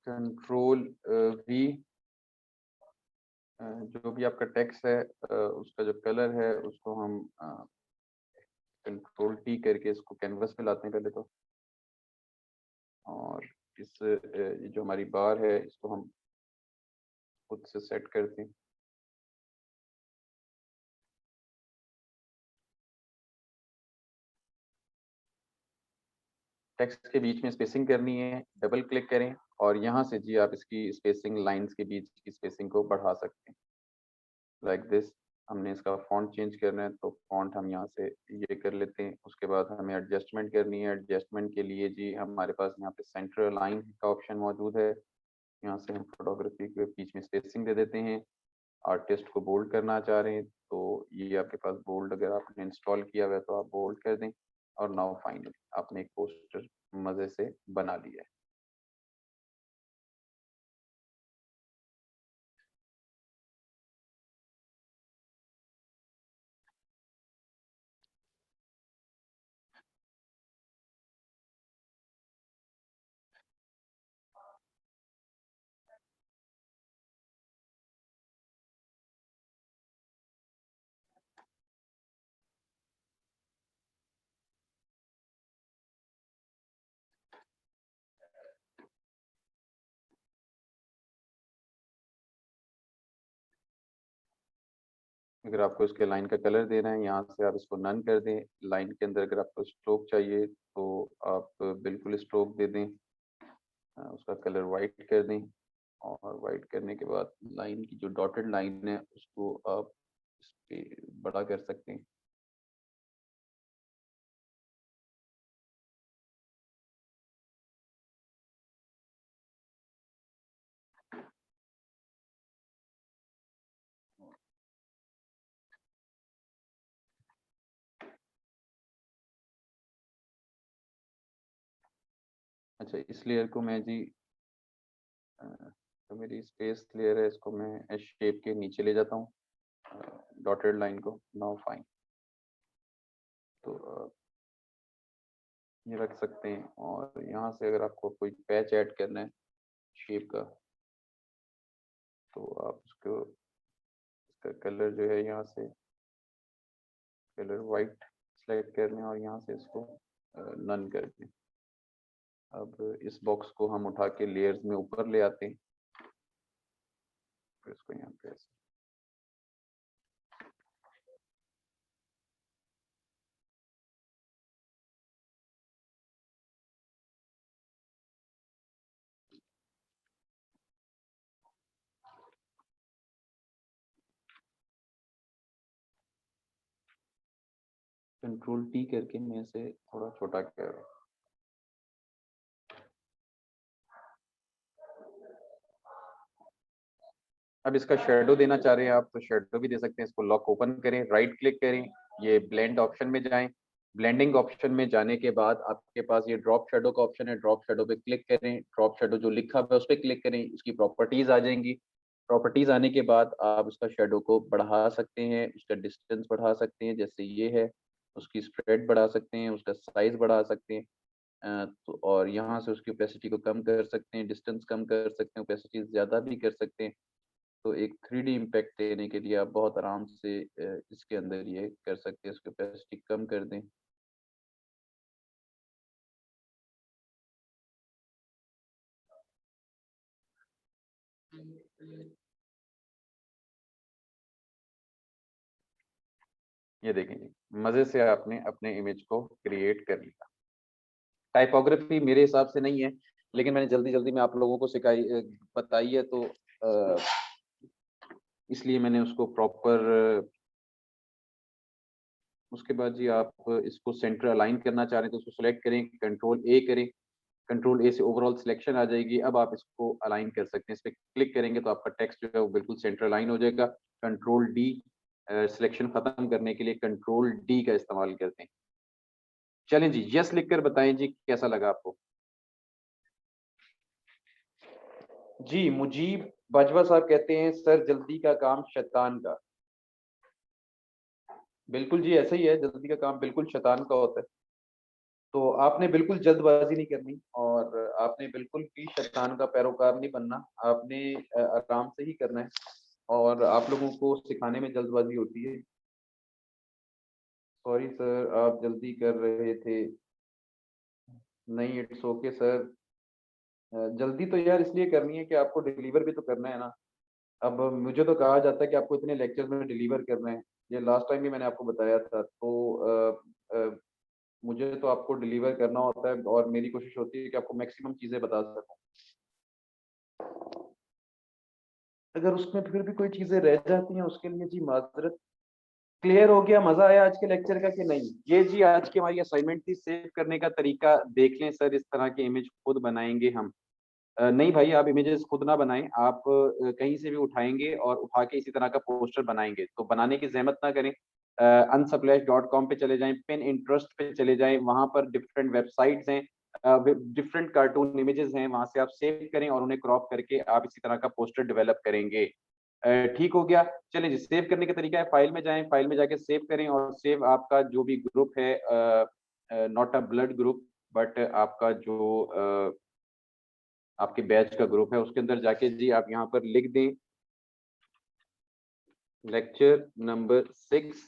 कंट्रोल वी, जो भी आपका टेक्स्ट है उसका जो कलर है उसको हम कंट्रोल टी करके इसको कैनवस पे लाते हैं पहले तो, और इस ये जो हमारी बार है इसको हम खुद से सेट करते हैं। टेक्स्ट के बीच में स्पेसिंग करनी है, डबल क्लिक करें और यहाँ से जी आप इसकी स्पेसिंग, लाइंस के बीच की स्पेसिंग को बढ़ा सकते हैं लाइक दिस। हमने इसका फॉन्ट चेंज करना है तो फॉन्ट हम यहाँ से ये कर लेते हैं। उसके बाद हमें एडजस्टमेंट करनी है। एडजस्टमेंट के लिए जी हमारे पास यहाँ पे सेंटर लाइन का ऑप्शन मौजूद है। यहाँ से हम फोटोग्राफी के बीच में स्पेसिंग दे देते हैं। आर्टिस्ट को बोल्ड करना चाह रहे हैं तो ये आपके पास बोल्ड अगर आपने इंस्टॉल किया हुआ है तो आप बोल्ड कर दें। और नाउ फाइनली आपने एक पोस्टर मजे से बना लिया है। अगर आपको इसके लाइन का कलर देना है, यहाँ से आप इसको नन कर दें। लाइन के अंदर अगर आपको स्ट्रोक चाहिए तो आप बिल्कुल स्ट्रोक दे दें। उसका कलर वाइट कर दें और वाइट करने के बाद लाइन की जो डॉटेड लाइन है उसको आप इस पे बड़ा कर सकते हैं। अच्छा, इस लेयर को मैं जी तो मेरी स्पेस लेयर है, इसको मैं शेप के नीचे ले जाता हूँ डॉटेड लाइन को। नाउ फाइन, तो ये रख सकते हैं। और यहाँ से अगर आपको कोई पैच ऐड करना है शेप का तो आप उसको, इसका कलर जो है यहाँ से कलर वाइट सेलेक्ट कर लें और यहाँ से इसको नन कर दें। अब इस बॉक्स को हम उठा के लेयर्स में ऊपर ले आते हैं। फिर इसको यहाँ पे ऐसे कंट्रोल टी करके मैं इसे थोड़ा छोटा कर रहा हूँ। अब इसका शेडो देना चाह रहे हैं आप तो शेडो भी दे सकते हैं। इसको लॉक ओपन करें, राइट क्लिक करें, ये ब्लेंड ऑप्शन में जाएं। ब्लेंडिंग ऑप्शन में जाने के बाद आपके पास ये ड्रॉप शेडो का ऑप्शन है। ड्रॉप शेडो पे क्लिक करें, ड्रॉप शेडो जो लिखा हुआ है उस पर क्लिक करें, इसकी प्रॉपर्टीज आ जाएंगी। प्रॉपर्टीज आने के बाद आप उसका शेडो को बढ़ा सकते हैं, उसका डिस्टेंस बढ़ा सकते हैं जैसे ये है, उसकी स्प्रेड बढ़ा सकते हैं, उसका साइज बढ़ा सकते हैं। तो और यहाँ से उसकी ओपेसिटी को कम कर सकते हैं, डिस्टेंस कम कर सकते हैं, ओपेसिटी ज़्यादा भी कर सकते हैं। तो एक 3D इम्पैक्ट देने के लिए आप बहुत आराम से इसके अंदर ये कर सकते हैं। इसकी ओपेसिटी कम कर दें। ये देखें जी, मजे से आपने अपने इमेज को क्रिएट कर लिया। टाइपोग्राफी मेरे हिसाब से नहीं है, लेकिन मैंने जल्दी जल्दी में आप लोगों को सिखाई बताई है तो इसलिए मैंने उसको प्रॉपर। उसके बाद जी आप इसको सेंटर अलाइन करना चाह रहे हैं तो उसको सेलेक्ट करें, कंट्रोल ए करें। कंट्रोल ए से ओवरऑल सिलेक्शन आ जाएगी। अब आप इसको अलाइन कर सकते हैं। इस पर क्लिक करेंगे तो आपका टेक्स्ट जो है वो बिल्कुल सेंटर अलाइन हो जाएगा। कंट्रोल डी सिलेक्शन खत्म करने के लिए कंट्रोल डी का इस्तेमाल करते हैं। चलें जी, यस लिखकर बताएं जी कैसा लगा आपको। जी, मुजीब बाजवा साहब कहते हैं सर जल्दी का काम शैतान का। बिल्कुल जी, ऐसा ही है, जल्दी का काम बिल्कुल शैतान का होता है। तो आपने बिल्कुल जल्दबाजी नहीं करनी और आपने बिल्कुल भी शैतान का पैरोकार नहीं बनना। आपने आराम से ही करना है और आप लोगों को सिखाने में जल्दबाजी होती है। सॉरी सर, आप जल्दी कर रहे थे। नहीं, इट्स ओके सर। जल्दी तो यार इसलिए करनी है कि आपको डिलीवर भी तो करना है ना। अब मुझे तो कहा जाता है कि आपको इतने लेक्चर्स में डिलीवर करना है। ये लास्ट टाइम भी मैंने आपको बताया था, तो मुझे तो आपको डिलीवर करना होता है और मेरी कोशिश होती है कि आपको मैक्सिमम चीज़ें बता सकूँ। अगर उसमें फिर भी कोई चीज़ें रह जाती हैं उसके लिए जी माज़रत। क्लियर हो गया? मज़ा आया आज के लेक्चर का कि नहीं? ये जी आज की हमारी असाइनमेंट थी, सेव करने का तरीका देख लें सर। इस तरह के इमेज खुद बनाएँगे हम। नहीं भाई, आप इमेजेस खुद ना बनाएँ, आप कहीं से भी उठाएँगे और उठा के इसी तरह का पोस्टर बनाएँगे। तो बनाने की ज़हमत ना करें। unsplash.com पे चले जाएँ, पिनिंटरेस्ट पे चले जाएँ, वहाँ पर डिफरेंट वेबसाइट्स हैं। डिफरेंट कार्टून इमेजेस हैं, वहाँ से आप सेव करें और उन्हें क्रॉप करके आप इसी तरह का पोस्टर डेवलप करेंगे। ठीक हो गया? चलिए जी, सेव करने का तरीका है, फाइल में जाएँ, फाइल में जाके सेव करें और सेव आपका जो भी ग्रुप है, not a blood group, but आपका जो आपके बैच का ग्रुप है, उसके अंदर जाके जी आप यहाँ पर लिख दें लेक्चर नंबर 6।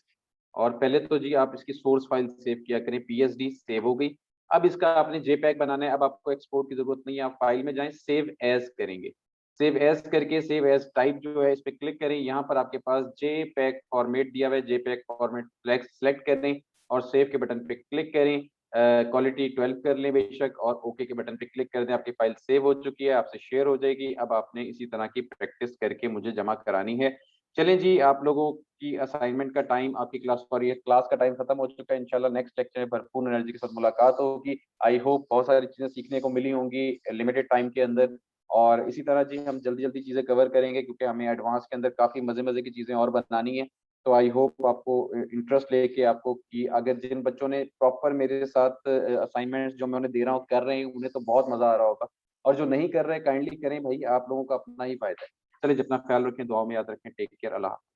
और पहले तो जी आप इसकी सोर्स फाइल सेव किया करें, पीएसडी सेव हो गई। अब इसका आपने जेपीईजी बनाना है, अब आपको एक्सपोर्ट की ज़रूरत नहीं है, आप फाइल में जाएँ, सेव एज़ करेंगे। सेव एज़ करके सेव एज़ टाइप जो है इस पे क्लिक करें, यहाँ पर आपके पास जेपीईजी फॉर्मेट दिया हुआ है, जेपीईजी फॉर्मेट सेलेक्ट करें और सेव के बटन पे क्लिक करें। क्वालिटी 12 कर लें बेशक और ओके के बटन पे क्लिक कर दें, आपकी फाइल सेव हो चुकी है, आपसे शेयर हो जाएगी। अब आपने इसी तरह की प्रैक्टिस करके मुझे जमा करानी है। चलें जी, आप लोगों की असाइनमेंट का टाइम, आपकी क्लास और ये क्लास का टाइम खत्म हो चुका है। इंशाल्लाह नेक्स्ट लेक्चर में भरपूर एनर्जी के साथ मुलाकात होगी। आई होप बहुत सारी चीज़ें सीखने को मिली होंगी लिमिटेड टाइम के अंदर। और इसी तरह जी हम जल्दी-जल्दी चीज़ें कवर करेंगे क्योंकि हमें एडवांस के अंदर काफ़ी मज़े-मज़े की चीज़ें और बनानी है। तो आई होप आपको इंटरेस्ट लेके आपको कि अगर जिन बच्चों ने प्रॉपर मेरे साथ असाइनमेंट्स जो मैं उन्हें दे रहा हूँ कर रहे हैं, उन्हें तो बहुत मज़ा आ रहा होगा। और जो नहीं कर रहे काइंडली करें भई, आप लोगों का अपना ही फ़ायदा है। चलिए जी, अपना ख्याल रखें, दुआओं में याद रखें। टेक केयर, अल्लाह हाफ़िज़।